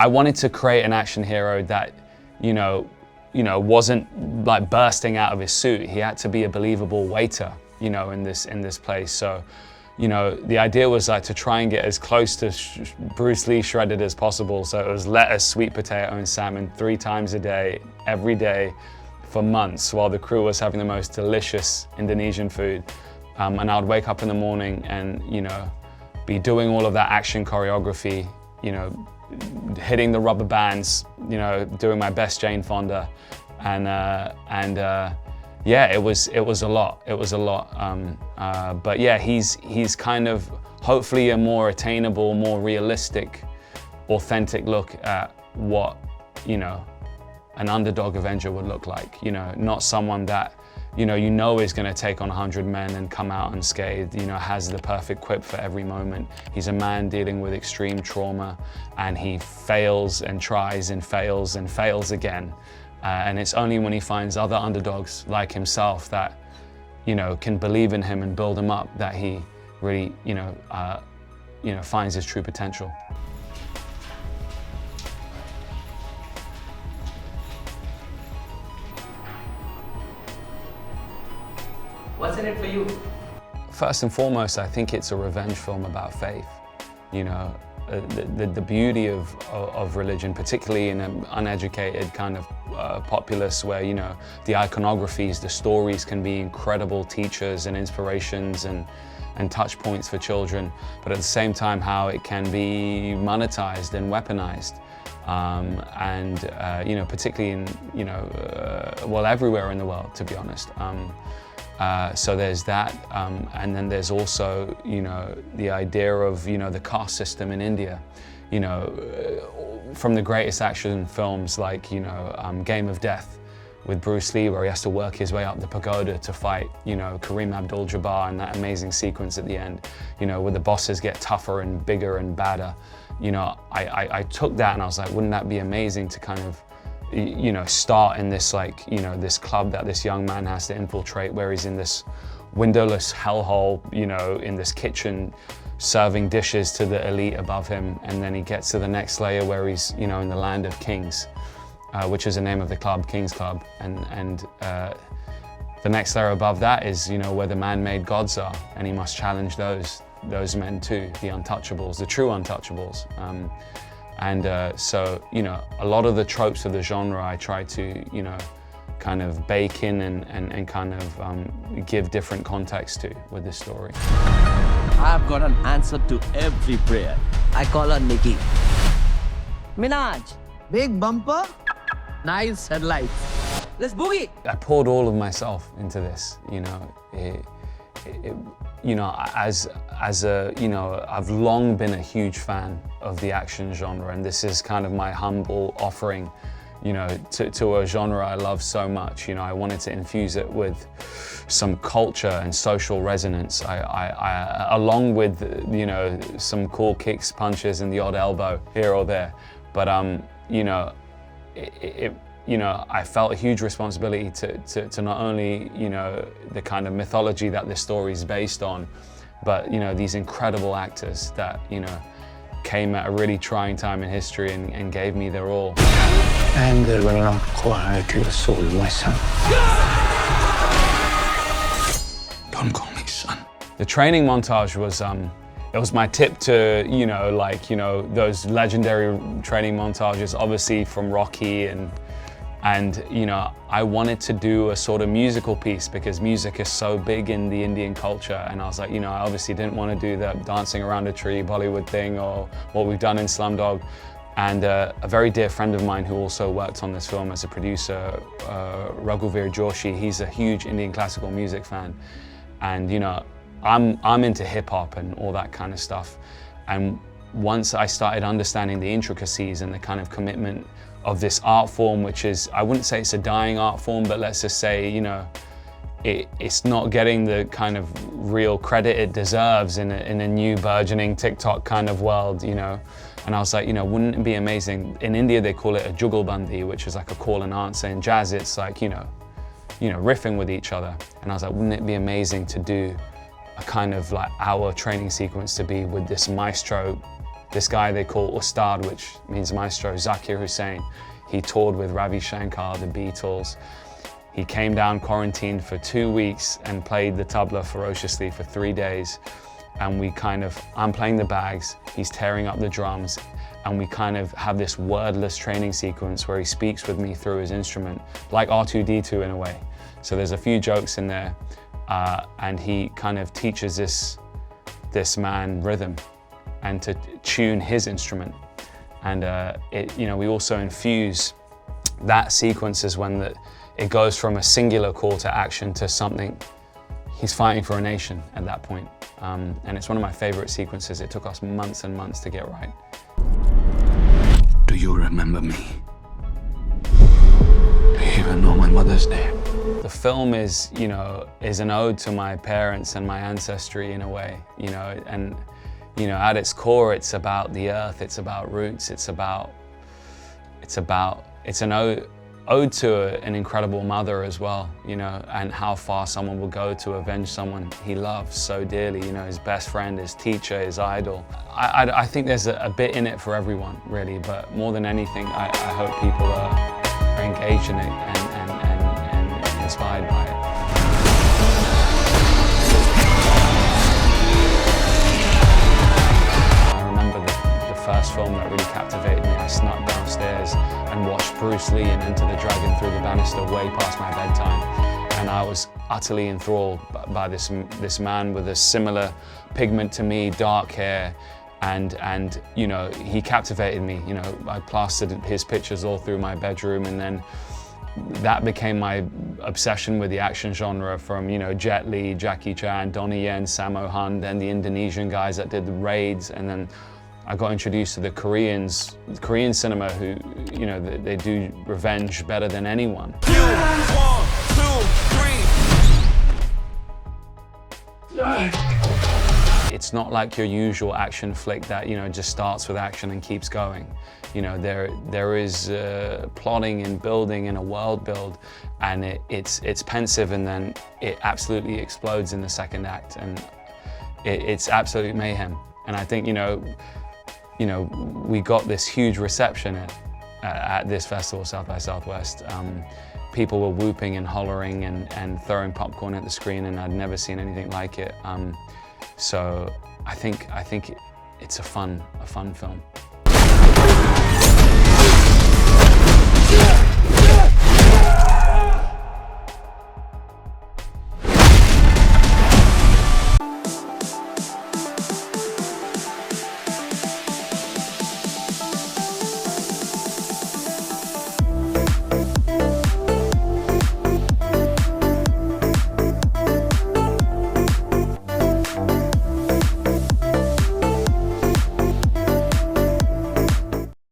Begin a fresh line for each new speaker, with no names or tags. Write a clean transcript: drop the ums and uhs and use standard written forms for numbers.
I wanted to create an action hero that, wasn't like bursting out of his suit. He had to be a believable waiter, in this place. So, the idea was like to try and get as close to Bruce Lee shredded as possible. So it was lettuce, sweet potato, and salmon 3 times a day, every day, for months, while the crew was having the most delicious Indonesian food. And I would wake up in the morning and, be doing all of that action choreography, hitting the rubber bands, doing my best Jane Fonda, yeah, it was a lot. It was a lot. But yeah, he's kind of hopefully a more attainable, more realistic, authentic look at what an underdog Avenger would look like. Not someone that is going to take on 100 men and come out unscathed, has the perfect quip for every moment. He's a man dealing with extreme trauma, and he fails and tries and fails again. And it's only when he finds other underdogs like himself that, can believe in him and build him up that he really, finds his true potential.
What's in it for you?
First and foremost, I think it's a revenge film about faith. The beauty of religion, particularly in an uneducated kind of populace where, the iconographies, the stories can be incredible teachers and inspirations and touch points for children, but at the same time how it can be monetized and weaponized. Particularly in, everywhere in the world, to be honest. So there's that, and then there's also, the idea of, the caste system in India. From the greatest action films like, Game of Death with Bruce Lee, where he has to work his way up the pagoda to fight, Kareem Abdul-Jabbar, and that amazing sequence at the end, where the bosses get tougher and bigger and badder. I took that and I was like, wouldn't that be amazing to kind of, start in this this club that this young man has to infiltrate, where he's in this windowless hellhole, in this kitchen, serving dishes to the elite above him, and then he gets to the next layer where he's, in the land of kings, which is the name of the club, King's Club, and the next layer above that is, where the man-made gods are, and he must challenge those men too, the untouchables, the true untouchables. So, a lot of the tropes of the genre I try to, kind of bake in and kind of give different context to with this story.
I've got an answer to every prayer. I call her Nikki. Minaj. Big bumper, nice headlights. Let's boogie.
I poured all of myself into this, I've long been a huge fan of the action genre, and this is kind of my humble offering, to a genre I love so much. I wanted to infuse it with some culture and social resonance. I along with, some cool kicks, punches, and the odd elbow here or there. But I felt a huge responsibility to not only, the kind of mythology that this story is based on, but, these incredible actors that, came at a really trying time in history and gave me their all.
Anger will not quiet your soul, my son. Don't call me son.
The training montage was, it was my tip to, those legendary training montages, obviously from Rocky and I wanted to do a sort of musical piece because music is so big in the Indian culture, and I was like, I obviously didn't want to do the dancing around a tree Bollywood thing or what we've done in Slumdog. And a very dear friend of mine who also worked on this film as a producer, Raghuveer Joshi, he's a huge Indian classical music fan. And I'm into hip hop and all that kind of stuff. And once I started understanding the intricacies and the kind of commitment of this art form, which is, I wouldn't say it's a dying art form, but let's just say, it's not getting the kind of real credit it deserves in a new burgeoning TikTok kind of world, And I was like, wouldn't it be amazing? In India, they call it a jugalbandi, which is like a call and answer. In jazz, it's like, riffing with each other. And I was like, wouldn't it be amazing to do a kind of like hour training sequence to be with this maestro this guy they call Ustad, which means maestro, Zakir Hussain. He toured with Ravi Shankar, the Beatles. He came down quarantined for 2 weeks and played the tabla ferociously for 3 days. And I'm playing the bags, he's tearing up the drums, and we kind of have this wordless training sequence where he speaks with me through his instrument, like R2-D2 in a way. So there's a few jokes in there, and he kind of teaches this man rhythm and to tune his instrument. And we also infuse that sequence is when it goes from a singular call to action to something. He's fighting for a nation at that point. And it's one of my favorite sequences. It took us months and months to get right.
Do you remember me? Do you even know my mother's name?
The film is an ode to my parents and my ancestry in a way, and at its core, it's about the earth, it's about roots, it's an ode to an incredible mother as well, and how far someone will go to avenge someone he loves so dearly, his best friend, his teacher, his idol. I think there's a bit in it for everyone, really, but more than anything, I hope people are engaged in it and inspired by it. I remember the first film that really captivated me. I snuck downstairs and watched Bruce Lee and Enter the Dragon through the banister way past my bedtime. And I was utterly enthralled by this man with a similar pigment to me, dark hair, and he captivated me. I plastered his pictures all through my bedroom, and then that became my obsession with the action genre, from Jet Li, Jackie Chan, Donnie Yen, Sammo Hung, then the Indonesian guys that did the raids, and then I got introduced to the Korean cinema, who they do revenge better than anyone.
1, 2, 3.
It's not like your usual action flick that just starts with action and keeps going. There is plotting and building and a world build, and it's pensive, and then it absolutely explodes in the second act, and it's absolute mayhem. And I think we got this huge reception at this festival, South by Southwest. People were whooping and hollering and throwing popcorn at the screen, and I'd never seen anything like it. So I think it's a fun film.